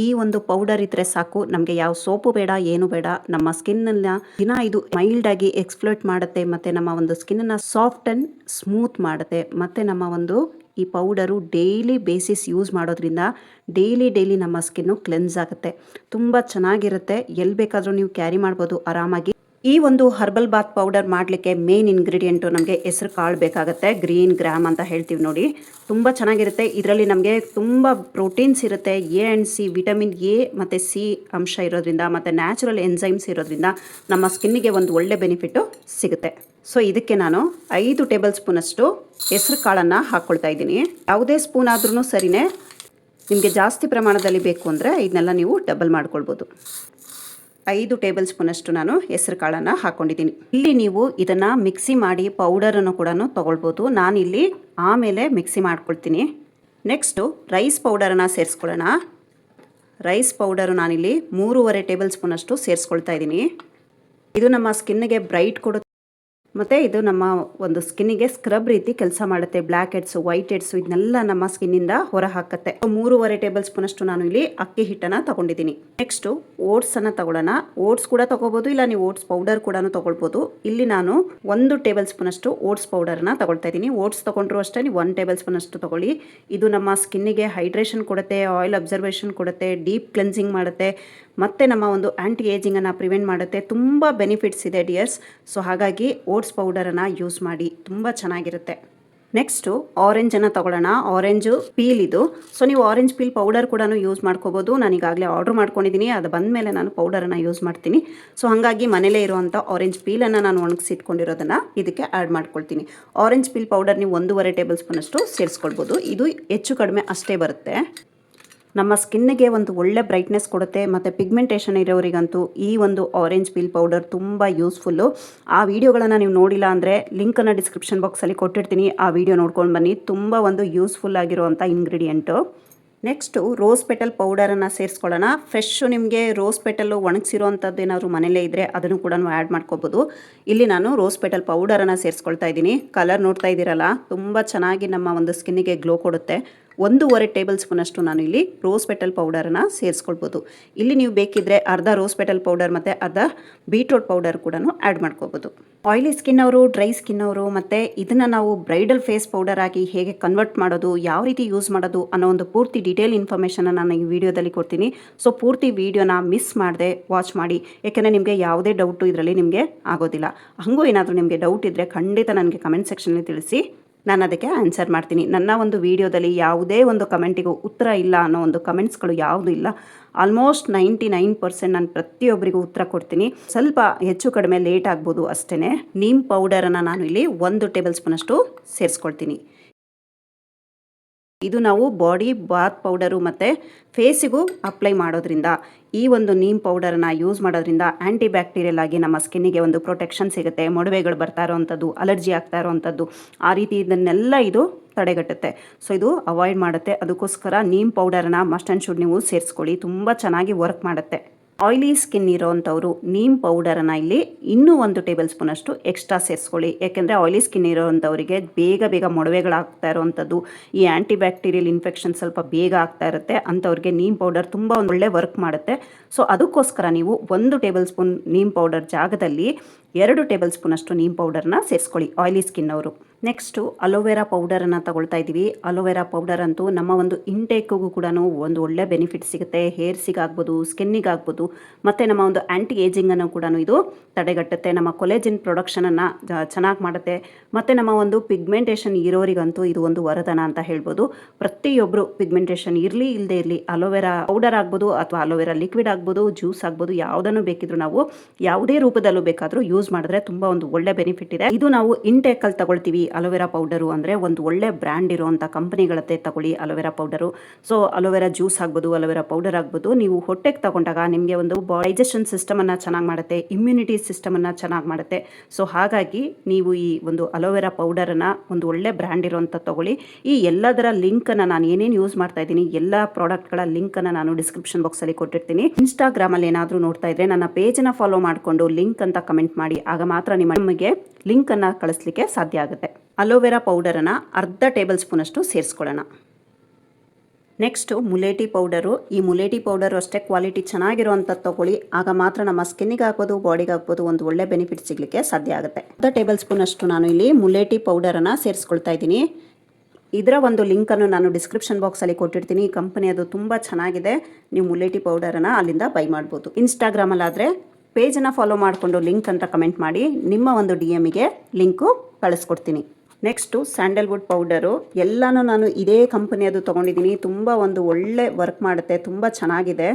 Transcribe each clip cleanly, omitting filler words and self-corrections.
ಈ ಒಂದು ಪೌಡರ್ ಇದ್ರೆ ಸಾಕು, ನಮಗೆ ಯಾವ ಸೋಪು ಬೇಡ, ಏನು ಬೇಡ. ನಮ್ಮ ಸ್ಕಿನ್ನ ದಿನ ಇದು ಮೈಲ್ಡ್ ಆಗಿ ಎಕ್ಸ್ಪ್ಲೋಟ್ ಮಾಡುತ್ತೆ, ಮತ್ತೆ ನಮ್ಮ ಒಂದು ಸ್ಕಿನ್ನ ಸಾಫ್ಟ್ ಅಂಡ್ ಸ್ಮೂತ್ ಮಾಡುತ್ತೆ. ಮತ್ತೆ ನಮ್ಮ ಒಂದು ಈ ಪೌಡರು ಡೈಲಿ ಬೇಸಿಸ್ ಯೂಸ್ ಮಾಡೋದ್ರಿಂದ ಡೈಲಿ ನಮ್ಮ ಸ್ಕಿನ್ನು ಕ್ಲೆನ್ಸ್ ಆಗುತ್ತೆ, ತುಂಬ ಚೆನ್ನಾಗಿರುತ್ತೆ. ಎಲ್ಲಿ ಬೇಕಾದರೂ ನೀವು ಕ್ಯಾರಿ ಮಾಡ್ಬೋದು ಆರಾಮಾಗಿ. ಈ ಒಂದು ಹರ್ಬಲ್ ಬಾತ್ ಪೌಡರ್ ಮಾಡಲಿಕ್ಕೆ ಮೇನ್ ಇಂಗ್ರೀಡಿಯೆಂಟು ನಮಗೆ ಹೆಸರು ಕಾಳು ಬೇಕಾಗುತ್ತೆ, ಗ್ರೀನ್ ಗ್ರಾಮ್ ಅಂತ ಹೇಳ್ತೀವಿ ನೋಡಿ. ತುಂಬ ಚೆನ್ನಾಗಿರುತ್ತೆ. ಇದರಲ್ಲಿ ನಮಗೆ ತುಂಬ ಪ್ರೋಟೀನ್ಸ್ ಇರುತ್ತೆ, A and C, vitamin A ಮತ್ತು ಸಿ ಅಂಶ ಇರೋದ್ರಿಂದ, ಮತ್ತು ನ್ಯಾಚುರಲ್ ಎನ್ಸೈಮ್ಸ್ ಇರೋದ್ರಿಂದ ನಮ್ಮ ಸ್ಕಿನ್ನಿಗೆ ಒಂದು ಒಳ್ಳೆ ಬೆನಿಫಿಟ್ಟು ಸಿಗುತ್ತೆ. ಸೊ ಇದಕ್ಕೆ ನಾನು 5 ಟೇಬಲ್ ಸ್ಪೂನಷ್ಟು ಹೆಸರು ಕಾಳನ್ನು ಹಾಕ್ಕೊಳ್ತಾ ಇದ್ದೀನಿ. ಯಾವುದೇ ಸ್ಪೂನ್ ಆದ್ರೂ ಸರಿನೇ, ನಿಮಗೆ ಜಾಸ್ತಿ ಪ್ರಮಾಣದಲ್ಲಿ ಬೇಕು ಅಂದರೆ ಇದನ್ನೆಲ್ಲ ನೀವು ಡಬಲ್ ಮಾಡ್ಕೊಳ್ಬೋದು. 5 ಟೇಬಲ್ ಸ್ಪೂನಷ್ಟು ನಾನು ಹೆಸರು ಕಾಳನ್ನು ಹಾಕ್ಕೊಂಡಿದ್ದೀನಿ. ಇಲ್ಲಿ ನೀವು ಇದನ್ನು ಮಿಕ್ಸಿ ಮಾಡಿ ಪೌಡರನ್ನು ಕೂಡ ತೊಗೊಳ್ಬೋದು. ನಾನಿಲ್ಲಿ ಆಮೇಲೆ ಮಿಕ್ಸಿ ಮಾಡ್ಕೊಳ್ತೀನಿ. ನೆಕ್ಸ್ಟು ರೈಸ್ ಪೌಡರನ್ನು ಸೇರಿಸ್ಕೊಳ್ಳೋಣ. ರೈಸ್ ಪೌಡರು ನಾನಿಲ್ಲಿ 3.5 ಟೇಬಲ್ ಸ್ಪೂನಷ್ಟು ಸೇರಿಸ್ಕೊಳ್ತಾ ಇದ್ದೀನಿ. ಇದು ನಮ್ಮ ಸ್ಕಿನ್ನಿಗೆ ಬ್ರೈಟ್ ಕೊಡುತ್ತೆ, ಮತ್ತು ಇದು ನಮ್ಮ ಒಂದು ಸ್ಕಿನ್ನಿಗೆ ಸ್ಕ್ರಬ್ ರೀತಿ ಕೆಲಸ ಮಾಡುತ್ತೆ. ಬ್ಲ್ಯಾಕ್ ಹೆಡ್ಸು, ವೈಟ್ ಹೆಡ್ಸು ಇದನ್ನೆಲ್ಲ ನಮ್ಮ ಸ್ಕಿನ್ನಿಂದ ಹೊರ ಹಾಕುತ್ತೆ. 3.5 ಟೇಬಲ್ ಸ್ಪೂನಷ್ಟು ನಾನು ಇಲ್ಲಿ ಅಕ್ಕಿ ಹಿಟ್ಟನ್ನು ತಗೊಂಡಿದ್ದೀನಿ. ನೆಕ್ಸ್ಟು ಓಟ್ಸನ್ನು ತಗೊಳ್ಳೋಣ. ಓಟ್ಸ್ ಕೂಡ ತಗೋಬೋದು, ಇಲ್ಲ ನೀವು ಓಟ್ಸ್ ಪೌಡರ್ ಕೂಡ ತಗೊಳ್ಬೋದು. ಇಲ್ಲಿ ನಾನು 1 ಟೇಬಲ್ ಸ್ಪೂನಷ್ಟು ಓಟ್ಸ್ ಪೌಡರ್ನ ತಗೊಳ್ತಾ ಇದ್ದೀನಿ. ಓಟ್ಸ್ ತಗೊಂಡ್ರು ಅಷ್ಟೇ ನೀವು 1 ಟೇಬಲ್ ಸ್ಪೂನಷ್ಟು ತಗೊಳ್ಳಿ. ಇದು ನಮ್ಮ ಸ್ಕಿನ್ನಿಗೆ ಹೈಡ್ರೇಷನ್ ಕೊಡುತ್ತೆ, ಆಯಿಲ್ ಅಬ್ಸರ್ವೇಷನ್ ಕೊಡುತ್ತೆ, ಡೀಪ್ ಕ್ಲೆನ್ಸಿಂಗ್ ಮಾಡುತ್ತೆ, ಮತ್ತು ನಮ್ಮ ಒಂದು ಆ್ಯಂಟಿ ಏಜಿಂಗನ್ನು ಪ್ರಿವೆಂಟ್ ಮಾಡುತ್ತೆ. ತುಂಬ ಬೆನಿಫಿಟ್ಸ್ ಇದೆ ಡಿಯರ್ಸ್. ಸೊ ಹಾಗಾಗಿ ಓಟ್ಸ್ ಪೌಡರನ್ನು ಯೂಸ್ ಮಾಡಿ, ತುಂಬ ಚೆನ್ನಾಗಿರುತ್ತೆ. ನೆಕ್ಸ್ಟು ಆರೆಂಜನ್ನು ತಗೊಳ್ಳೋಣ. ಆರೆಂಜು ಪೀಲ್ ಇದು. ಸೊ ನೀವು ಆರೆಂಜ್ ಪೀಲ್ ಪೌಡರ್ ಕೂಡ ಯೂಸ್ ಮಾಡ್ಕೋಬೋದು. ನಾನು ಈಗಾಗಲೇ ಆರ್ಡ್ರ್ ಮಾಡ್ಕೊಂಡಿದ್ದೀನಿ, ಅದು ಬಂದಮೇಲೆ ನಾನು ಪೌಡರನ್ನು ಯೂಸ್ ಮಾಡ್ತೀನಿ. ಸೊ ಹಾಗಾಗಿ ಮನೇಲೇ ಇರುವಂಥ ಆರೆಂಜ್ ಪೀಲನ್ನು ನಾನು ಒಣಗಿಸಿಟ್ಕೊಂಡಿರೋದನ್ನು ಇದಕ್ಕೆ ಆ್ಯಡ್ ಮಾಡ್ಕೊಳ್ತೀನಿ. ಆರೆಂಜ್ ಪೀಲ್ ಪೌಡರ್ ನೀವು 1.5 ಟೇಬಲ್ ಸ್ಪೂನಷ್ಟು ಸೇರಿಸ್ಕೊಳ್ಬೋದು. ಇದು ಹೆಚ್ಚು ಕಡಿಮೆ ಅಷ್ಟೇ ಬರುತ್ತೆ. ನಮ್ಮ ಸ್ಕಿನ್ನಿಗೆ ಒಂದು ಒಳ್ಳೆ ಬ್ರೈಟ್ನೆಸ್ ಕೊಡುತ್ತೆ, ಮತ್ತು ಪಿಗ್ಮೆಂಟೇಷನ್ ಇರೋರಿಗಂತೂ ಈ ಒಂದು ಆರೆಂಜ್ ಪೀಲ್ ಪೌಡರ್ ತುಂಬ ಯೂಸ್ಫುಲ್ಲು. ಆ ವಿಡಿಯೋಗಳನ್ನು ನೀವು ನೋಡಿಲ್ಲ ಅಂದರೆ ಲಿಂಕನ್ನು ಡಿಸ್ಕ್ರಿಪ್ಷನ್ ಬಾಕ್ಸಲ್ಲಿ ಕೊಟ್ಟಿರ್ತೀನಿ, ಆ ವಿಡಿಯೋ ನೋಡ್ಕೊಂಡು ಬನ್ನಿ. ತುಂಬ ಒಂದು ಯೂಸ್ಫುಲ್ ಆಗಿರುವಂಥ ಇಂಗ್ರೀಡಿಯೆಂಟು. ನೆಕ್ಸ್ಟು ರೋಸ್ ಪೆಟಲ್ ಪೌಡರನ್ನು ಸೇರಿಸ್ಕೊಳ್ಳೋಣ. ಫ್ರೆಶ್ಶು ನಿಮಗೆ ರೋಸ್ ಪೆಟಲ್ಲು ಒಣಗಿಸಿರೋವಂಥದ್ದು ಏನಾದರೂ ಮನೇಲೇ ಇದ್ದರೆ ಅದನ್ನು ಕೂಡ ಆ್ಯಡ್ ಮಾಡ್ಕೋಬೋದು. ಇಲ್ಲಿ ನಾನು ರೋಸ್ ಪೆಟಲ್ ಪೌಡರನ್ನು ಸೇರಿಸ್ಕೊಳ್ತಾ ಇದ್ದೀನಿ. ಕಲರ್ ನೋಡ್ತಾ ಇದ್ದೀರಲ್ಲ, ತುಂಬ ಚೆನ್ನಾಗಿ ನಮ್ಮ ಒಂದು ಸ್ಕಿನ್ನಿಗೆ ಗ್ಲೋ ಕೊಡುತ್ತೆ. 1.5 ಟೇಬಲ್ ಸ್ಪೂನಷ್ಟು ನಾನು ಇಲ್ಲಿ ರೋಸ್ ಪೆಟಲ್ ಪೌಡರನ್ನು ಸೇರಿಸ್ಕೊಳ್ಬೋದು. ಇಲ್ಲಿ ನೀವು ಬೇಕಿದ್ದರೆ ಅರ್ಧ ರೋಸ್ ಪೆಟಲ್ ಪೌಡರ್ ಮತ್ತು ಅರ್ಧ ಬೀಟ್ರೋಟ್ ಪೌಡರ್ ಕೂಡ ಆ್ಯಡ್ ಮಾಡ್ಕೋಬೋದು. ಆಯಿಲಿ ಸ್ಕಿನ್ ಅವರು, ಡ್ರೈ ಸ್ಕಿನ್ ಅವರು, ಮತ್ತು ಇದನ್ನು ನಾವು ಬ್ರೈಡಲ್ ಫೇಸ್ ಪೌಡರ್ ಆಗಿ ಹೇಗೆ ಕನ್ವರ್ಟ್ ಮಾಡೋದು, ಯಾವ ರೀತಿ ಯೂಸ್ ಮಾಡೋದು ಅನ್ನೋ ಒಂದು ಪೂರ್ತಿ ಡೀಟೇಲ್ ಇನ್ಫಾರ್ಮೇಷನ್ನ ನಾನು ಈ ವಿಡಿಯೋದಲ್ಲಿ ಕೊಡ್ತೀನಿ. ಸೊ ಪೂರ್ತಿ ವಿಡಿಯೋನ ಮಿಸ್ ಮಾಡದೆ ವಾಚ್ ಮಾಡಿ, ಯಾಕೆಂದರೆ ನಿಮಗೆ ಯಾವುದೇ ಡೌಟು ಇದರಲ್ಲಿ ನಿಮಗೆ ಆಗೋದಿಲ್ಲ. ಹಾಗೂ ಏನಾದರೂ ನಿಮಗೆ ಡೌಟ್ ಇದ್ದರೆ ಖಂಡಿತ ನನಗೆ ಕಮೆಂಟ್ ಸೆಕ್ಷನಲ್ಲಿ ತಿಳಿಸಿ, ನಾನು ಅದಕ್ಕೆ ಆನ್ಸರ್ ಮಾಡ್ತೀನಿ. ನನ್ನ ಒಂದು ವಿಡಿಯೋದಲ್ಲಿ ಯಾವುದೇ ಒಂದು ಕಮೆಂಟಿಗೂ ಉತ್ತರ ಇಲ್ಲ ಅನ್ನೋ ಒಂದು ಕಮೆಂಟ್ಸ್ಗಳು ಯಾವುದೂ ಇಲ್ಲ. ಆಲ್ಮೋಸ್ಟ್ 99% ನಾನು ಪ್ರತಿಯೊಬ್ಬರಿಗೂ ಉತ್ತರ ಕೊಡ್ತೀನಿ. ಸ್ವಲ್ಪ ಹೆಚ್ಚು ಕಡಿಮೆ ಲೇಟ್ ಆಗ್ಬೋದು ಅಷ್ಟೇ. ನೀಮ್ ಪೌಡರನ್ನು ನಾನು ಇಲ್ಲಿ 1 ಟೇಬಲ್ ಸ್ಪೂನಷ್ಟು ಸೇರಿಸ್ಕೊಳ್ತೀನಿ. ಇದು ನಾವು ಬಾಡಿ ಬಾತ್ ಪೌಡರು ಮತ್ತು ಫೇಸಿಗೂ ಅಪ್ಲೈ ಮಾಡೋದ್ರಿಂದ, ಈ ಒಂದು ನೀಮ್ ಪೌಡರನ್ನು ಯೂಸ್ ಮಾಡೋದ್ರಿಂದ ಆ್ಯಂಟಿ ಬ್ಯಾಕ್ಟೀರಿಯಲ್ ಆಗಿ ನಮ್ಮ ಸ್ಕಿನ್ನಿಗೆ ಒಂದು ಪ್ರೊಟೆಕ್ಷನ್ ಸಿಗುತ್ತೆ. ಮೊಡವೆಗಳು ಬರ್ತಾ ಇರೋವಂಥದ್ದು, ಅಲರ್ಜಿ ಆಗ್ತಾ ಇರೋವಂಥದ್ದು, ಆ ರೀತಿ ಇದನ್ನೆಲ್ಲ ಇದು ತಡೆಗಟ್ಟುತ್ತೆ. ಸೊ ಇದು ಅವಾಯ್ಡ್ ಮಾಡುತ್ತೆ. ಅದಕ್ಕೋಸ್ಕರ ನೀಮ್ ಪೌಡರನ್ನು ಮಸ್ಟ್ ಆ್ಯಂಡ್ ಶುಡ್ ನೀವು ಸೇರಿಸ್ಕೊಳ್ಳಿ, ತುಂಬ ಚೆನ್ನಾಗಿ ವರ್ಕ್ ಮಾಡುತ್ತೆ. ಆಯಿಲಿ ಸ್ಕಿನ್ ಇರೋವಂಥವ್ರು ನೀಮ್ ಪೌಡರನ್ನು ಇಲ್ಲಿ ಇನ್ನೂ 1 ಟೇಬಲ್ ಸ್ಪೂನಷ್ಟು ಎಕ್ಸ್ಟ್ರಾ ಸೇರಿಸ್ಕೊಳ್ಳಿ. ಯಾಕೆಂದರೆ ಆಯಿಲಿ ಸ್ಕಿನ್ ಇರೋವಂಥವರಿಗೆ ಬೇಗ ಮೊಡವೆಗಳಾಗ್ತಾ ಇರೋವಂಥದ್ದು, ಈ ಆ್ಯಂಟಿ ಬ್ಯಾಕ್ಟೀರಿಯಲ್ ಇನ್ಫೆಕ್ಷನ್ ಸ್ವಲ್ಪ ಬೇಗ ಆಗ್ತಾ ಇರುತ್ತೆ. ಅಂಥವ್ರಿಗೆ ನೀಮ್ ಪೌಡರ್ ತುಂಬ ಒಂದು ಒಳ್ಳೆ ವರ್ಕ್ ಮಾಡುತ್ತೆ. ಸೊ ಅದಕ್ಕೋಸ್ಕರ ನೀವು 1 ಟೇಬಲ್ ಸ್ಪೂನ್ ನೀಮ್ ಪೌಡರ್ ಜಾಗದಲ್ಲಿ 2 ಟೇಬಲ್ ಸ್ಪೂನಷ್ಟು ನೀಮ್ ಪೌಡರ್ನ ಸೇರಿಸ್ಕೊಳ್ಳಿ ಆಯಿಲಿ ಸ್ಕಿನ್ ಅವರು. ನೆಕ್ಸ್ಟು ಅಲೋವೆರಾ ಪೌಡರನ್ನು ತಗೊಳ್ತಾ ಇದ್ದೀವಿ. ಅಲೋವೆರಾ ಪೌಡರ್ ಅಂತೂ ನಮ್ಮ ಒಂದು ಇಂಟೇಕ್ಗೂ ಕೂಡ ಒಂದು ಒಳ್ಳೆ ಬೆನಿಫಿಟ್ ಸಿಗುತ್ತೆ. ಹೇರ್ಸಿಗಾಗ್ಬೋದು, ಸ್ಕಿನ್ನಿಗಾಗ್ಬೋದು, ಮತ್ತು ನಮ್ಮ ಒಂದು ಆ್ಯಂಟಿ ಏಜಿಂಗನ್ನು ಕೂಡ ಇದು ತಡೆಗಟ್ಟುತ್ತೆ. ನಮ್ಮ ಕೊಲೆಜಿನ್ ಪ್ರೊಡಕ್ಷನನ್ನು ಚೆನ್ನಾಗಿ ಮಾಡುತ್ತೆ. ಮತ್ತು ನಮ್ಮ ಒಂದು ಪಿಗ್ಮೆಂಟೇಷನ್ ಇರೋರಿಗಂತೂ ಇದು ಒಂದು ವರದಾನ ಅಂತ ಹೇಳ್ಬೋದು. ಪ್ರತಿಯೊಬ್ಬರು ಪಿಗ್ಮೆಂಟೇಷನ್ ಇರಲಿ ಇಲ್ಲದೆ ಇರಲಿ, ಅಲೋವೆರಾ ಪೌಡರ್ ಆಗ್ಬೋದು ಅಥವಾ ಅಲೋವೆರಾ ಲಿಕ್ವಿಡ್ ಆಗ್ಬೋದು, ಜ್ಯೂಸ್ ಆಗ್ಬೋದು, ಯಾವುದನ್ನು ಬೇಕಿದ್ರೂ ನಾವು ಯಾವುದೇ ರೂಪದಲ್ಲೂ ಬೇಕಾದರೂ ಯೂಸ್ ಮಾಡಿದ್ರೆ ತುಂಬ ಒಂದು ಒಳ್ಳೆ ಬೆನಿಫಿಟ್ ಇದೆ. ಇದು ನಾವು ಇಂಟೇಕಲ್ಲಿ ತಗೊಳ್ತೀವಿ. ಅಲೋವೆರಾ ಪೌಡರು ಅಂದರೆ ಒಂದು ಒಳ್ಳೆ ಬ್ರ್ಯಾಂಡ್ ಇರುವಂಥ ಕಂಪನಿಗಳತ್ತೆ ತಗೊಳ್ಳಿ aloe vera powder. So aloe vera juice ಆಗ್ಬೋದು, ಅಲೋವೆರಾ ಪೌಡರ್ ಆಗ್ಬೋದು, ನೀವು ಹೊಟ್ಟೆಗೆ ತಗೊಂಡಾಗ ನಿಮಗೆ ಒಂದು ಡೈಜೆಷನ್ ಸಿಸ್ಟಮನ್ನು ಚೆನ್ನಾಗಿ ಮಾಡುತ್ತೆ, ಇಮ್ಯುನಿಟಿ ಸಿಸ್ಟಮನ್ನು ಚೆನ್ನಾಗಿ ಮಾಡುತ್ತೆ. ಸೊ ಹಾಗಾಗಿ ನೀವು ಈ ಒಂದು ಅಲೋವೆರಾ ಪೌಡರನ್ನು ಒಂದು ಒಳ್ಳೆ ಬ್ರ್ಯಾಂಡ್ ಇರುವಂಥ ತಗೊಳ್ಳಿ. ಈ ಎಲ್ಲದರ ಲಿಂಕನ್ನು ನಾನು ಏನೇನು ಯೂಸ್ ಮಾಡ್ತಾ ಇದ್ದೀನಿ, ಎಲ್ಲ ಪ್ರಾಡಕ್ಟ್ಗಳ ಲಿಂಕನ್ನು ನಾನು ಡಿಸ್ಕ್ರಿಪ್ಷನ್ ಬಾಕ್ಸಲ್ಲಿ ಕೊಟ್ಟಿರ್ತೀನಿ. ಇನ್ಸ್ಟಾಗ್ರಾಮಲ್ಲಿ ಏನಾದರೂ ನೋಡ್ತಾ ಇದ್ರೆ ನನ್ನ ಪೇಜನ್ನು ಫಾಲೋ ಮಾಡಿಕೊಂಡು ಲಿಂಕ್ ಅಂತ ಕಮೆಂಟ್ ಮಾಡಿ, ಆಗ ಮಾತ್ರ ನಿಮಗೆ ಲಿಂಕನ್ನು ಕಳಿಸ್ಲಿಕ್ಕೆ ಸಾಧ್ಯ ಆಗುತ್ತೆ. ಅಲೋವೆರಾ ಪೌಡರನ್ನು ಅರ್ಧ ಟೇಬಲ್ ಸ್ಪೂನಷ್ಟು ಸೇರಿಸ್ಕೊಳ್ಳೋಣ. Next ಮುಲೇಟಿ powder. ಈ ಮುಲೇಟಿ ಪೌಡರು ಅಷ್ಟೇ ಕ್ವಾಲಿಟಿ ಚೆನ್ನಾಗಿರುವಂಥದ್ದು ತೊಗೊಳ್ಳಿ. ಆಗ ಮಾತ್ರ ನಮ್ಮ ಸ್ಕಿನ್ನಿಗೆ ಹಾಕ್ಬೋದು, ಬಾಡಿಗೆ ಹಾಕ್ಬೋದು, ಒಂದು ಒಳ್ಳೆ ಬೆನಿಫಿಟ್ ಸಿಗಲಿಕ್ಕೆ ಸಾಧ್ಯ ಆಗುತ್ತೆ. 1 ಟೇಬಲ್ ಸ್ಪೂನ್ ಅಷ್ಟು ನಾನು ಇಲ್ಲಿ ಮುಲೇಟಿ ಪೌಡರನ್ನು ಸೇರಿಸ್ಕೊಳ್ತಾ ಇದ್ದೀನಿ. ಇದರ ಒಂದು ಲಿಂಕನ್ನು ನಾನು ಡಿಸ್ಕ್ರಿಪ್ಷನ್ ಬಾಕ್ಸಲ್ಲಿ ಕೊಟ್ಟಿರ್ತೀನಿ. ಈ ಕಂಪನಿ ಅದು ತುಂಬ ಚೆನ್ನಾಗಿದೆ. ನೀವು ಮುಲೇಟಿ ಪೌಡರನ್ನು ಅಲ್ಲಿಂದ ಬೈ ಮಾಡ್ಬೋದು. ಇನ್ಸ್ಟಾಗ್ರಾಮಲ್ಲಾದರೆ ಪೇಜನ್ನು ಫಾಲೋ ಮಾಡಿಕೊಂಡು ಲಿಂಕ್ ಅಂತ ಕಮೆಂಟ್ ಮಾಡಿ ನಿಮ್ಮ ಒಂದು DM-ಗೆ ಲಿಂಕು ಕಳಿಸ್ಕೊಡ್ತೀನಿ. Next Sandalwood powder. ಎಲ್ಲನೂ ನಾನು ಇದೇ ಕಂಪನಿಯದು ತೊಗೊಂಡಿದ್ದೀನಿ. ತುಂಬ ಒಂದು ಒಳ್ಳೆ ವರ್ಕ್ ಮಾಡುತ್ತೆ, ತುಂಬ ಚೆನ್ನಾಗಿದೆ.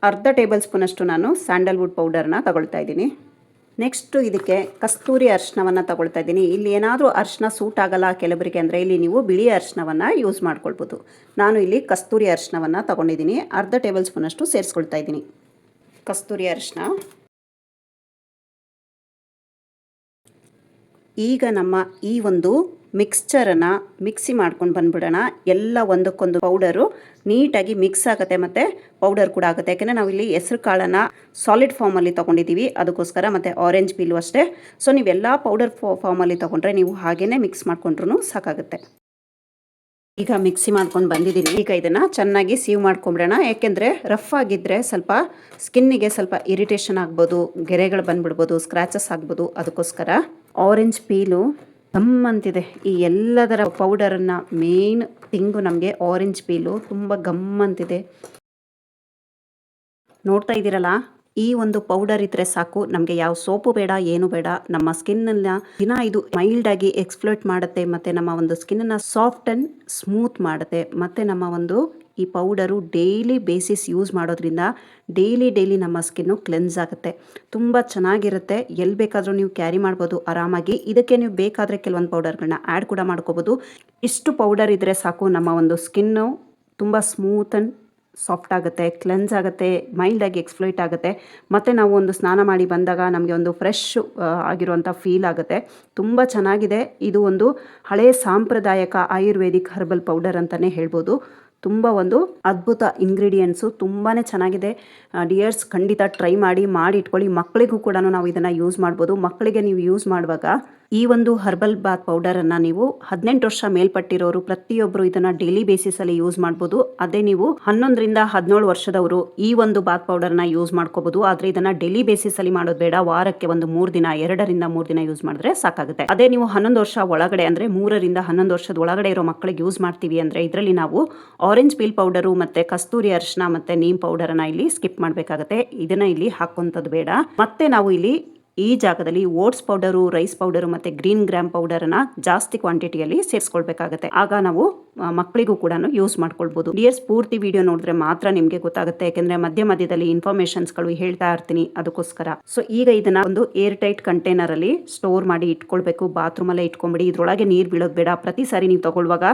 1/2 ಟೇಬಲ್ ಸ್ಪೂನಷ್ಟು ನಾನು ಸ್ಯಾಂಡಲ್ವುಡ್ ಪೌಡರ್ನ ತಗೊಳ್ತಾ ಇದ್ದೀನಿ. ನೆಕ್ಸ್ಟು ಇದಕ್ಕೆ ಕಸ್ತೂರಿ ಅರಿಶಿನವನ್ನು ತಗೊಳ್ತಾ ಇದ್ದೀನಿ. ಇಲ್ಲಿ ಏನಾದರೂ ಅರಿಶಿನ ಸೂಟ್ ಆಗಲ್ಲ ಕೆಲವರಿಗೆ ಅಂದರೆ ಇಲ್ಲಿ ನೀವು ಬಿಳಿ ಅರಿಶಿನವನ್ನು ಯೂಸ್ ಮಾಡ್ಕೊಳ್ಬೋದು. ನಾನು ಇಲ್ಲಿ ಕಸ್ತೂರಿ ಅರಿಶಿನವನ್ನು ತಗೊಂಡಿದ್ದೀನಿ. 1/2 ಟೇಬಲ್ ಸ್ಪೂನಷ್ಟು ಸೇರಿಸ್ಕೊಳ್ತಾ ಇದ್ದೀನಿ ಕಸ್ತೂರಿ ಅರಿಶಿನ. ಈಗ ನಮ್ಮ ಈ ಒಂದು ಮಿಕ್ಸ್ಚರನ್ನು ಮಿಕ್ಸಿ ಮಾಡ್ಕೊಂಡು ಬಂದ್ಬಿಡೋಣ. ಎಲ್ಲ ಒಂದಕ್ಕೊಂದು ಪೌಡರು ನೀಟಾಗಿ ಮಿಕ್ಸ್ ಆಗುತ್ತೆ ಮತ್ತು ಪೌಡರ್ ಕೂಡ ಆಗುತ್ತೆ. ಯಾಕೆಂದರೆ ನಾವು ಇಲ್ಲಿ ಹೆಸರು ಕಾಳನ್ನು ಸಾಲಿಡ್ ಫಾರ್ಮಲ್ಲಿ ತೊಗೊಂಡಿದ್ದೀವಿ, ಅದಕ್ಕೋಸ್ಕರ. ಮತ್ತು ಆರೆಂಜ್ ಪೀಲು ಅಷ್ಟೇ. ಸೊ ನೀವೆಲ್ಲ ಪೌಡರ್ ಫಾರ್ಮಲ್ಲಿ ತೊಗೊಂಡ್ರೆ ನೀವು ಹಾಗೇ ಮಿಕ್ಸ್ ಮಾಡ್ಕೊಂಡ್ರೂ ಸಾಕಾಗುತ್ತೆ. ಈಗ ಮಿಕ್ಸಿ ಮಾಡ್ಕೊಂಡು ಬಂದಿದ್ದೀನಿ. ಈಗ ಇದನ್ನು ಚೆನ್ನಾಗಿ ಸೀವ್ ಮಾಡ್ಕೊಂಬಿಡೋಣ. ಯಾಕೆಂದರೆ ರಫ್ ಆಗಿದ್ದರೆ ಸ್ವಲ್ಪ ಸ್ಕಿನ್ನಿಗೆ ಸ್ವಲ್ಪ ಇರಿಟೇಷನ್ ಆಗ್ಬೋದು, ಗೆರೆಗಳು ಬಂದುಬಿಡ್ಬೋದು, ಸ್ಕ್ರ್ಯಾಚಸ್ ಆಗ್ಬೋದು. ಅದಕ್ಕೋಸ್ಕರ ಆರೆಂಜ್ ಪೀಲು ಗಮ್ಮಂತಿದೆ. ಈ ಎಲ್ಲದರ ಪೌಡರನ್ನು ಮೇನ್ ಥಿಂಗು ನಮಗೆ ಆರೆಂಜ್ ಪೀಲು ತುಂಬ ಗಮ್ಮಂತಿದೆ. ನೋಡ್ತಾ ಇದ್ದೀರಲ್ಲ, ಈ ಒಂದು ಪೌಡರ್ ಇದ್ದರೆ ಸಾಕು. ನಮಗೆ ಯಾವ ಸೋಪು ಬೇಡ, ಏನು ಬೇಡ. ನಮ್ಮ ಸ್ಕಿನ್ನ ದಿನ ಇದು ಮೈಲ್ಡಾಗಿ ಎಕ್ಸ್ಫ್ಲೋಟ್ ಮಾಡುತ್ತೆ ಮತ್ತು ನಮ್ಮ ಒಂದು ಸ್ಕಿನ್ನನ್ನು ಸಾಫ್ಟ್ ಆ್ಯಂಡ್ ಸ್ಮೂತ್ ಮಾಡುತ್ತೆ. ಮತ್ತು ನಮ್ಮ ಒಂದು ಈ ಪೌಡರು ಡೈಲಿ ಬೇಸಿಸ್ ಯೂಸ್ ಮಾಡೋದ್ರಿಂದ ಡೈಲಿ ನಮ್ಮ ಸ್ಕಿನ್ನು ಕ್ಲೆನ್ಸ್ ಆಗುತ್ತೆ. ತುಂಬ ಚೆನ್ನಾಗಿರುತ್ತೆ. ಎಲ್ಲಿ ಬೇಕಾದರೂ ನೀವು ಕ್ಯಾರಿ ಮಾಡ್ಬೋದು ಆರಾಮಾಗಿ. ಇದಕ್ಕೆ ನೀವು ಬೇಕಾದರೆ ಕೆಲವೊಂದು ಪೌಡರ್ಗಳನ್ನ ಆ್ಯಡ್ ಕೂಡ ಮಾಡ್ಕೋಬೋದು. ಇಷ್ಟು ಪೌಡರ್ ಇದ್ದರೆ ಸಾಕು, ನಮ್ಮ ಒಂದು ಸ್ಕಿನ್ನು ತುಂಬ ಸ್ಮೂತ್ ಆ್ಯಂಡ್ ಸಾಫ್ಟ್ ಆಗುತ್ತೆ, ಕ್ಲೆನ್ಸ್ ಆಗುತ್ತೆ, ಮೈಲ್ಡಾಗಿ ಎಕ್ಸ್ಫ್ಲೋಟ್ ಆಗುತ್ತೆ. ಮತ್ತು ನಾವು ಒಂದು ಸ್ನಾನ ಮಾಡಿ ಬಂದಾಗ ನಮಗೆ ಒಂದು ಫ್ರೆಶ್ ಆಗಿರುವಂಥ ಫೀಲ್ ಆಗುತ್ತೆ. ತುಂಬ ಚೆನ್ನಾಗಿದೆ. ಇದು ಒಂದು ಹಳೆಯ ಸಾಂಪ್ರದಾಯಿಕ ಆಯುರ್ವೇದಿಕ್ ಹರ್ಬಲ್ ಪೌಡರ್ ಅಂತಲೇ ಹೇಳ್ಬೋದು. ತುಂಬ ಒಂದು ಅದ್ಭುತ ಇಂಗ್ರೀಡಿಯೆಂಟ್ಸು, ತುಂಬಾ ಚೆನ್ನಾಗಿದೆ. ಡಿಯರ್ಸ್ ಖಂಡಿತ ಟ್ರೈ ಮಾಡಿ ಇಟ್ಕೊಳ್ಳಿ. ಮಕ್ಕಳಿಗೂ ಕೂಡ ನಾವು ಇದನ್ನು ಯೂಸ್ ಮಾಡ್ಬೋದು. ಮಕ್ಕಳಿಗೆ ನೀವು ಯೂಸ್ ಮಾಡುವಾಗ ಈ ಒಂದು ಹರ್ಬಲ್ ಬಾತ್ ಪೌಡರನ್ನು ನೀವು 18 ವರ್ಷ ಮೇಲ್ಪಟ್ಟಿರೋರು ಪ್ರತಿಯೊಬ್ಬರು ಇದನ್ನು ಡೈಲಿ ಬೇಸಿಸಲ್ಲಿ ಯೂಸ್ ಮಾಡ್ಬೋದು. ಅದೇ ನೀವು 11ರಿಂದ 17 ವರ್ಷದವರು ಈ ಒಂದು ಬಾತ್ ಪೌಡರ್ನ ಯೂಸ್ ಮಾಡ್ಕೋಬೋದು. ಆದರೆ ಇದನ್ನು ಡೈಲಿ ಬೇಸಿಸಲ್ಲಿ ಮಾಡೋದು ಬೇಡ. ವಾರಕ್ಕೆ ಒಂದು 3 ದಿನ, 2ರಿಂದ 3 ದಿನ ಯೂಸ್ ಮಾಡಿದ್ರೆ ಸಾಕಾಗುತ್ತೆ. ಅದೇ ನೀವು 11 ವರ್ಷ ಒಳಗಡೆ ಅಂದರೆ 3ರಿಂದ 11 ವರ್ಷದ ಒಳಗಡೆ ಇರೋ ಮಕ್ಕಳಿಗೆ ಯೂಸ್ ಮಾಡ್ತೀವಿ ಅಂದರೆ ಇದರಲ್ಲಿ ನಾವು ಆರೆಂಜ್ ಪೀಲ್ ಪೌಡರು ಮತ್ತು ಕಸ್ತೂರಿ ಅರಿಶಿನ ಮತ್ತು ನೀಮ್ ಪೌಡರನ್ನು ಇಲ್ಲಿ ಸ್ಕಿಪ್ ಮಾಡಬೇಕಾಗುತ್ತೆ. ಇದನ್ನು ಇಲ್ಲಿ ಹಾಕುವಂಥದ್ದು ಬೇಡ. ಮತ್ತೆ ನಾವು ಇಲ್ಲಿ ಈ ಜಾಗದಲ್ಲಿ ಓಟ್ಸ್ ಪೌಡರು, ರೈಸ್ ಪೌಡರು ಮತ್ತು ಗ್ರೀನ್ ಗ್ರಾಮ್ ಪೌಡರನ್ನು ಜಾಸ್ತಿ ಕ್ವಾಂಟಿಟಿಯಲ್ಲಿ ಸೇರಿಸ್ಕೊಳ್ಬೇಕಾಗುತ್ತೆ. ಆಗ ನಾವು ಮಕ್ಕಳಿಗೂ ಕೂಡ ಯೂಸ್ ಮಾಡ್ಕೊಳ್ಬೋದು. ಡಿಯರ್ಸ್, ಪೂರ್ತಿ ವಿಡಿಯೋ ನೋಡಿದ್ರೆ ಮಾತ್ರ ನಿಮಗೆ ಗೊತ್ತಾಗುತ್ತೆ. ಯಾಕೆಂದರೆ ಮಧ್ಯದಲ್ಲಿ ಇನ್ಫಾರ್ಮೇಷನ್ಸ್ಗಳು ಹೇಳ್ತಾ ಇರ್ತೀನಿ, ಅದಕ್ಕೋಸ್ಕರ. ಸೊ ಈಗ ಇದನ್ನು ಒಂದು ಏರ್ ಟೈಟ್ ಕಂಟೈನರಲ್ಲಿ ಸ್ಟೋರ್ ಮಾಡಿ ಇಟ್ಕೊಳ್ಬೇಕು. ಬಾತ್ರೂಮಲ್ಲೇ ಇಟ್ಕೊಂಬಿಡಿ. ಇದರೊಳಗೆ ನೀರು ಬೀಳೋದು ಬೇಡ. ಪ್ರತಿ ಸಾರಿ ನೀವು ತಗೊಳ್ಳುವಾಗ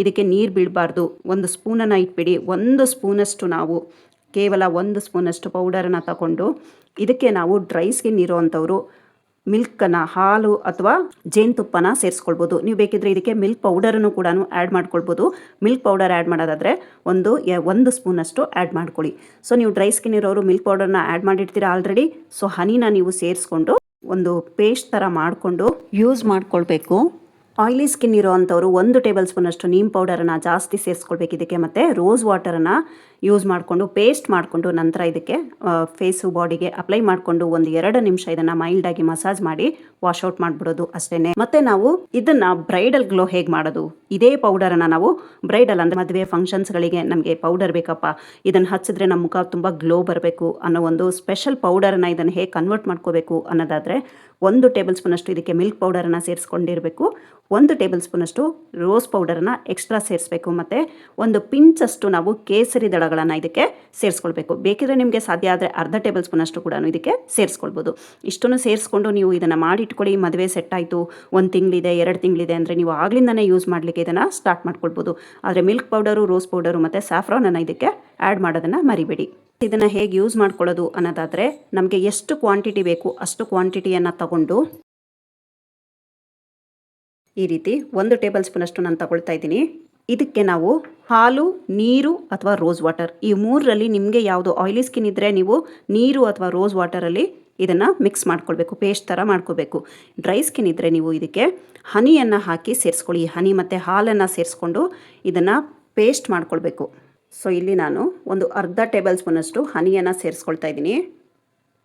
ಇದಕ್ಕೆ ನೀರು ಬೀಳಬಾರ್ದು. 1 ಸ್ಪೂನನ್ನು ಇಟ್ಬಿಡಿ. 1 ಸ್ಪೂನಷ್ಟು ನಾವು ಕೇವಲ 1 ಸ್ಪೂನಷ್ಟು ಪೌಡರನ್ನು ತಗೊಂಡು ಇದಕ್ಕೆ ನಾವು ಡ್ರೈ ಸ್ಕಿನ್ ಇರೋವಂಥವ್ರು ಮಿಲ್ಕನ್ನು, ಹಾಲು ಅಥವಾ ಜೇನುತುಪ್ಪನ ಸೇರಿಸ್ಕೊಳ್ಬೋದು. ನೀವು ಬೇಕಿದ್ರೆ ಇದಕ್ಕೆ ಮಿಲ್ಕ್ ಪೌಡರನ್ನು ಕೂಡ ಆ್ಯಡ್ ಮಾಡ್ಕೊಳ್ಬೋದು. ಮಿಲ್ಕ್ ಪೌಡರ್ ಆ್ಯಡ್ ಮಾಡೋದಾದರೆ 1 ಸ್ಪೂನಷ್ಟು ಆ್ಯಡ್ ಮಾಡ್ಕೊಳ್ಳಿ. ಸೊ ನೀವು ಡ್ರೈ ಸ್ಕಿನ್ ಇರೋರು ಮಿಲ್ಕ್ ಪೌಡರ್ನ ಆ್ಯಡ್ ಮಾಡಿರ್ತೀರಾ ಆಲ್ರೆಡಿ. ಸೊ ಹನಿನ ನೀವು ಸೇರಿಸ್ಕೊಂಡು ಒಂದು ಪೇಸ್ಟ್ ಥರ ಮಾಡಿಕೊಂಡು ಯೂಸ್ ಮಾಡ್ಕೊಳ್ಬೇಕು. ಆಯಿಲಿ ಸ್ಕಿನ್ ಇರೋ ಅಂಥವ್ರು 1 ಟೇಬಲ್ ಸ್ಪೂನಷ್ಟು ನೀಮ್ ಪೌಡರನ್ನು ಜಾಸ್ತಿ ಸೇರಿಸ್ಕೊಳ್ಬೇಕು ಇದಕ್ಕೆ. ಮತ್ತು ರೋಸ್ ವಾಟರನ್ನು ಯೂಸ್ ಮಾಡಿಕೊಂಡು ಪೇಸ್ಟ್ ಮಾಡಿಕೊಂಡು ನಂತರ ಇದಕ್ಕೆ ಫೇಸು ಬಾಡಿಗೆ ಅಪ್ಲೈ ಮಾಡಿಕೊಂಡು 1-2 ನಿಮಿಷ ಇದನ್ನು ಮೈಲ್ಡಾಗಿ ಮಸಾಜ್ ಮಾಡಿ ವಾಶೌಟ್ ಮಾಡಿಬಿಡೋದು ಅಷ್ಟೇ. ಮತ್ತು ನಾವು ಇದನ್ನು ಬ್ರೈಡಲ್ ಗ್ಲೋ ಹೇಗೆ ಮಾಡೋದು, ಇದೇ ಪೌಡರನ್ನು ನಾವು ಬ್ರೈಡಲ್ ಅಂದರೆ ಮದುವೆ ಫಂಕ್ಷನ್ಸ್ಗಳಿಗೆ ನಮಗೆ ಪೌಡರ್ ಬೇಕಪ್ಪ, ಇದನ್ನು ಹಚ್ಚಿದ್ರೆ ನಮ್ಮ ಮುಖ ತುಂಬ ಗ್ಲೋ ಬರಬೇಕು ಅನ್ನೋ ಒಂದು ಸ್ಪೆಷಲ್ ಪೌಡರನ್ನು ಇದನ್ನು ಹೇಗೆ ಕನ್ವರ್ಟ್ ಮಾಡ್ಕೋಬೇಕು ಅನ್ನೋದಾದರೆ 1 ಟೇಬಲ್ ಸ್ಪೂನಷ್ಟು ಇದಕ್ಕೆ ಮಿಲ್ಕ್ ಪೌಡರನ್ನು ಸೇರಿಸ್ಕೊಂಡಿರಬೇಕು. 1 ಟೇಬಲ್ ಸ್ಪೂನಷ್ಟು ರೋಸ್ ಪೌಡರನ್ನು ಎಕ್ಸ್ಟ್ರಾ ಸೇರಿಸಬೇಕು. ಮತ್ತು 1 ಪಿಂಚಷ್ಟು ನಾವು ಕೇಸರಿ ದಳಗಳನ್ನು ಇದಕ್ಕೆ ಸೇರಿಸ್ಕೊಳ್ಬೇಕು. ಬೇಕಿದ್ರೆ ನಿಮಗೆ ಸಾಧ್ಯ ಆದರೆ 1/2 ಟೇಬಲ್ ಸ್ಪೂನಷ್ಟು ಕೂಡ ಇದಕ್ಕೆ ಸೇರಿಸ್ಕೊಳ್ಬೋದು. ಇಷ್ಟನ್ನು ಸೇರಿಸ್ಕೊಂಡು ನೀವು ಇದನ್ನು ಮಾಡಿಟ್ಕೊಳ್ಳಿ. ಮದುವೆ ಸೆಟ್ ಆಯಿತು, 1 ತಿಂಗಳಿದೆ, 2 ತಿಂಗಳಿದೆ ಅಂದರೆ ನೀವು ಆಗ್ಲಿಂದನೇ ಯೂಸ್ ಮಾಡಲಿಕ್ಕೆ ಇದನ್ನು ಸ್ಟಾರ್ಟ್ ಮಾಡ್ಕೊಳ್ಬೋದು. ಆದರೆ ಮಿಲ್ಕ್ ಪೌಡರು, ರೋಸ್ ಪೌಡರು ಮತ್ತು ಸ್ಯಾಫ್ರಾನನ್ನು ಇದಕ್ಕೆ ಆ್ಯಡ್ ಮಾಡೋದನ್ನು ಮರಿಬೇಡಿ. ಇದನ್ನು ಹೇಗೆ ಯೂಸ್ ಮಾಡ್ಕೊಳ್ಳೋದು ಅನ್ನೋದಾದರೆ ನಮಗೆ ಎಷ್ಟು ಕ್ವಾಂಟಿಟಿ ಬೇಕು ಅಷ್ಟು ಕ್ವಾಂಟಿಟಿಯನ್ನು ತಗೊಂಡು ಈ ರೀತಿ 1 ಟೇಬಲ್ ಸ್ಪೂನಷ್ಟು ನಾನು ತಗೊಳ್ತಾ ಇದ್ದೀನಿ. ಇದಕ್ಕೆ ನಾವು ಹಾಲು, ನೀರು ಅಥವಾ ರೋಸ್ ವಾಟರ್, ಈ 3ರಲ್ಲಿ ನಿಮಗೆ ಯಾವುದು ಆಯಿಲಿ ಸ್ಕಿನ್ ಇದ್ದರೆ ನೀವು ನೀರು ಅಥವಾ ರೋಸ್ ವಾಟರಲ್ಲಿ ಇದನ್ನು ಮಿಕ್ಸ್ ಮಾಡ್ಕೊಳ್ಬೇಕು, ಪೇಸ್ಟ್ ಥರ ಮಾಡ್ಕೋಬೇಕು. ಡ್ರೈ ಸ್ಕಿನ್ ಇದ್ದರೆ ನೀವು ಇದಕ್ಕೆ ಹನಿಯನ್ನು ಹಾಕಿ ಸೇರಿಸ್ಕೊಳ್ಳಿ. ಹನಿ ಮತ್ತು ಹಾಲನ್ನು ಸೇರಿಸ್ಕೊಂಡು ಇದನ್ನು ಪೇಸ್ಟ್ ಮಾಡ್ಕೊಳ್ಬೇಕು. ಸೊ ಇಲ್ಲಿ ನಾನು ಒಂದು ಅರ್ಧ ಟೇಬಲ್ ಸ್ಪೂನಷ್ಟು ಹನಿಯನ್ನು ಸೇರಿಸ್ಕೊಳ್ತಾ ಇದ್ದೀನಿ.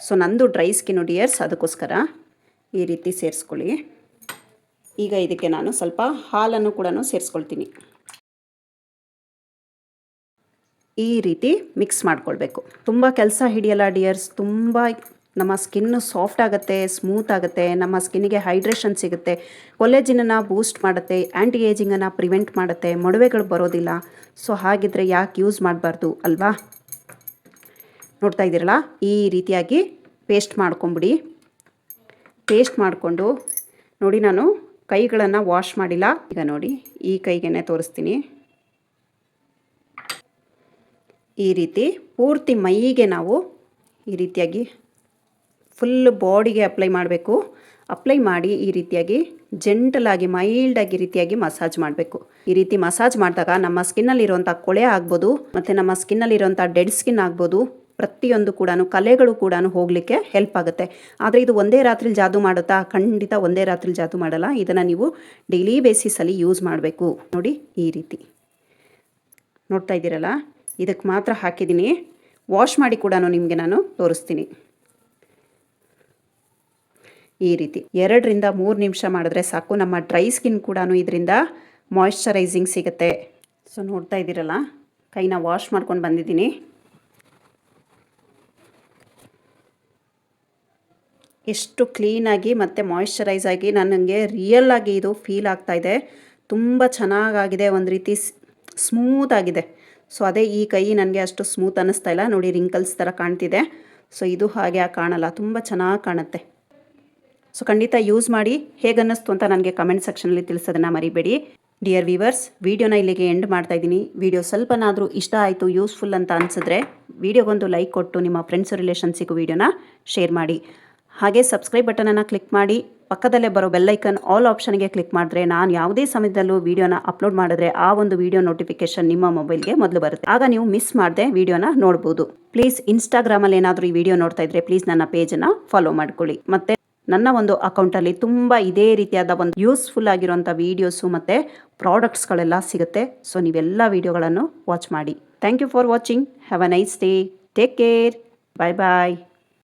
ಸೊ ನಂದು ಡ್ರೈ ಸ್ಕಿನ್ನು ಡಿಯರ್ಸ್, ಅದಕ್ಕೋಸ್ಕರ ಈ ರೀತಿ ಸೇರಿಸ್ಕೊಳ್ಳಿ. ಈಗ ಇದಕ್ಕೆ ನಾನು ಸ್ವಲ್ಪ ಹಾಲನ್ನು ಕೂಡ ಸೇರಿಸ್ಕೊಳ್ತೀನಿ. ಈ ರೀತಿ ಮಿಕ್ಸ್ ಮಾಡ್ಕೊಳ್ಬೇಕು. ತುಂಬ ಕೆಲಸ ಹಿಡಿಯಲ್ಲ ಡಿಯರ್ಸ್, ತುಂಬ ನಮ್ಮ ಸ್ಕಿನ್ನು ಸಾಫ್ಟ್ ಆಗುತ್ತೆ, ಸ್ಮೂತ್ ಆಗುತ್ತೆ, ನಮ್ಮ ಸ್ಕಿನ್ನಿಗೆ ಹೈಡ್ರೇಷನ್ ಸಿಗುತ್ತೆ, ಕೊಲೆಜಿನನ್ನು ಬೂಸ್ಟ್ ಮಾಡುತ್ತೆ, ಆ್ಯಂಟಿ ಏಜಿಂಗನ್ನು ಪ್ರಿವೆಂಟ್ ಮಾಡುತ್ತೆ, ಮೊಡವೆಗಳು ಬರೋದಿಲ್ಲ. ಸೊ ಹಾಗಿದ್ರೆ ಯಾಕೆ ಯೂಸ್ ಮಾಡಬಾರ್ದು ಅಲ್ವಾ? ನೋಡ್ತಾ ಇದ್ದೀರಲ್ಲ, ಈ ರೀತಿಯಾಗಿ ಪೇಸ್ಟ್ ಮಾಡ್ಕೊಂಬಿಡಿ. ಪೇಸ್ಟ್ ಮಾಡಿಕೊಂಡು ನೋಡಿ, ನಾನು ಕೈಗಳನ್ನು ವಾಶ್ ಮಾಡಿಲ್ಲ. ಈಗ ನೋಡಿ, ಈ ಕೈಗೆ ತೋರಿಸ್ತೀನಿ. ಈ ರೀತಿ ಪೂರ್ತಿ ಮೈಗೆ ನಾವು ಈ ರೀತಿಯಾಗಿ ಫುಲ್ ಬಾಡಿಗೆ ಅಪ್ಲೈ ಮಾಡಬೇಕು. ಅಪ್ಲೈ ಮಾಡಿ ಈ ರೀತಿಯಾಗಿ ಜೆಂಟಲಾಗಿ ಮೈಲ್ಡಾಗಿ ಈ ರೀತಿಯಾಗಿ ಮಸಾಜ್ ಮಾಡಬೇಕು. ಈ ರೀತಿ ಮಸಾಜ್ ಮಾಡಿದಾಗ ನಮ್ಮ ಸ್ಕಿನ್ನಲ್ಲಿರುವಂಥ ಕೊಳೆ ಆಗ್ಬೋದು, ಮತ್ತು ನಮ್ಮ ಸ್ಕಿನ್ನಲ್ಲಿರುವಂಥ ಡೆಡ್ ಸ್ಕಿನ್ ಆಗ್ಬೋದು, ಪ್ರತಿಯೊಂದು ಕೂಡ ಕಲೆಗಳು ಕೂಡ ಹೋಗಲಿಕ್ಕೆ ಹೆಲ್ಪ್ ಆಗುತ್ತೆ. ಆದರೆ ಇದು ಒಂದೇ ರಾತ್ರಿಲಿ ಜಾದು ಮಾಡುತ್ತಾ? ಖಂಡಿತ ಒಂದೇ ರಾತ್ರಿಲಿ ಜಾದು ಮಾಡಲ್ಲ. ಇದನ್ನು ನೀವು ಡೈಲಿ ಬೇಸಿಸಲ್ಲಿ ಯೂಸ್ ಮಾಡಬೇಕು. ನೋಡಿ, ಈ ರೀತಿ ನೋಡ್ತಾ ಇದ್ದೀರಲ್ಲ, ಇದಕ್ಕೆ ಮಾತ್ರ ಹಾಕಿದ್ದೀನಿ. ವಾಶ್ ಮಾಡಿ ಕೂಡ ನಿಮಗೆ ನಾನು ತೋರಿಸ್ತೀನಿ. ಈ ರೀತಿ 2 ರಿಂದ 3 ನಿಮಿಷ ಮಾಡಿದ್ರೆ ಸಾಕು. ನಮ್ಮ ಡ್ರೈ ಸ್ಕಿನ್ ಕೂಡ ಇದರಿಂದ ಮಾಯ್ಶ್ಚರೈಸಿಂಗ್ ಸಿಗುತ್ತೆ. ಸೊ ನೋಡ್ತಾ ಇದ್ದೀರಲ್ಲ, ಕೈನ ವಾಶ್ ಮಾಡ್ಕೊಂಡು ಬಂದಿದ್ದೀನಿ. ಎಷ್ಟು ಕ್ಲೀನಾಗಿ ಮತ್ತು ಮಾಯ್ಶ್ಚರೈಸ್ ಆಗಿ ನನಗೆ ರಿಯಲ್ ಆಗಿ ಇದು ಫೀಲ್ ಆಗ್ತಾಯಿದೆ. ತುಂಬ ಚೆನ್ನಾಗಾಗಿದೆ, ಒಂದು ರೀತಿ ಸ್ಮೂತ್ ಆಗಿದೆ. ಸೊ ಅದೇ ಈ ಕೈ ನನಗೆ ಅಷ್ಟು ಸ್ಮೂತ್ ಅನ್ನಿಸ್ತಾ ಇಲ್ಲ. ನೋಡಿ, ರಿಂಕಲ್ಸ್ ಥರ ಕಾಣ್ತಿದೆ. ಸೊ ಇದು ಹಾಗೆ ಕಾಣಲ್ಲ, ತುಂಬ ಚೆನ್ನಾಗಿ ಕಾಣುತ್ತೆ. ಸೊ ಖಂಡಿತ ಯೂಸ್ ಮಾಡಿ. ಹೇಗನ್ನಿಸ್ತು ಅಂತ ನನಗೆ ಕಮೆಂಟ್ ಸೆಕ್ಷನಲ್ಲಿ ತಿಳಿಸೋದನ್ನು ಮರಿಬೇಡಿ. ಡಿಯರ್ ವ್ಯೂವರ್ಸ್, ವಿಡಿಯೋನ ಇಲ್ಲಿಗೆ ಎಂಡ್ ಮಾಡ್ತಾ ಇದ್ದೀನಿ. ವಿಡಿಯೋ ಸ್ವಲ್ಪನಾದರೂ ಇಷ್ಟ ಆಯಿತು, ಯೂಸ್ಫುಲ್ ಅಂತ ಅನಿಸಿದ್ರೆ ವಿಡಿಯೋಗೊಂದು ಲೈಕ್ ಕೊಟ್ಟು ನಿಮ್ಮ ಫ್ರೆಂಡ್ಸ್ ರಿಲೇಷನ್ಸಿಗೂ ವಿಡಿಯೋನ ಶೇರ್ ಮಾಡಿ. ಹಾಗೆ ಸಬ್ಸ್ಕ್ರೈಬ್ ಬಟನನ್ನು ಕ್ಲಿಕ್ ಮಾಡಿ, ಪಕ್ಕದಲ್ಲೇ ಬರೋ ಬೆಲ್ಲೈಕನ್ ಆಲ್ ಆಪ್ಷನ್ಗೆ ಕ್ಲಿಕ್ ಮಾಡಿದ್ರೆ ನಾನು ಯಾವುದೇ ಸಮಯದಲ್ಲೂ ವಿಡಿಯೋನ ಅಪ್ಲೋಡ್ ಮಾಡಿದ್ರೆ ಆ ಒಂದು ವಿಡಿಯೋ ನೋಟಿಫಿಕೇಶನ್ ನಿಮ್ಮ ಮೊಬೈಲ್ಗೆ ಮೊದಲು ಬರುತ್ತೆ. ಆಗ ನೀವು ಮಿಸ್ ಮಾಡದೆ ವಿಡಿಯೋನ ನೋಡ್ಬೋದು. ಪ್ಲೀಸ್ ಇನ್ಸ್ಟಾಗ್ರಾಮಲ್ಲಿ ಏನಾದರೂ ಈ ವಿಡಿಯೋ ನೋಡ್ತಾ ಇದ್ರೆ ಪ್ಲೀಸ್ ನನ್ನ ಪೇಜನ್ನು ಫಾಲೋ ಮಾಡ್ಕೊಳ್ಳಿ. ಮತ್ತು ನನ್ನ ಒಂದು ಅಕೌಂಟಲ್ಲಿ ತುಂಬ ಇದೇ ರೀತಿಯಾದ ಒಂದು ಯೂಸ್ಫುಲ್ ಆಗಿರುವಂಥ ವೀಡಿಯೋಸು ಮತ್ತು ಪ್ರಾಡಕ್ಟ್ಸ್ಗಳೆಲ್ಲ ಸಿಗುತ್ತೆ. ಸೊ ನೀವೆಲ್ಲ ವೀಡಿಯೋಗಳನ್ನು ವಾಚ್ ಮಾಡಿ. Thank you for watching. Have a nice day. Take care. Bye bye.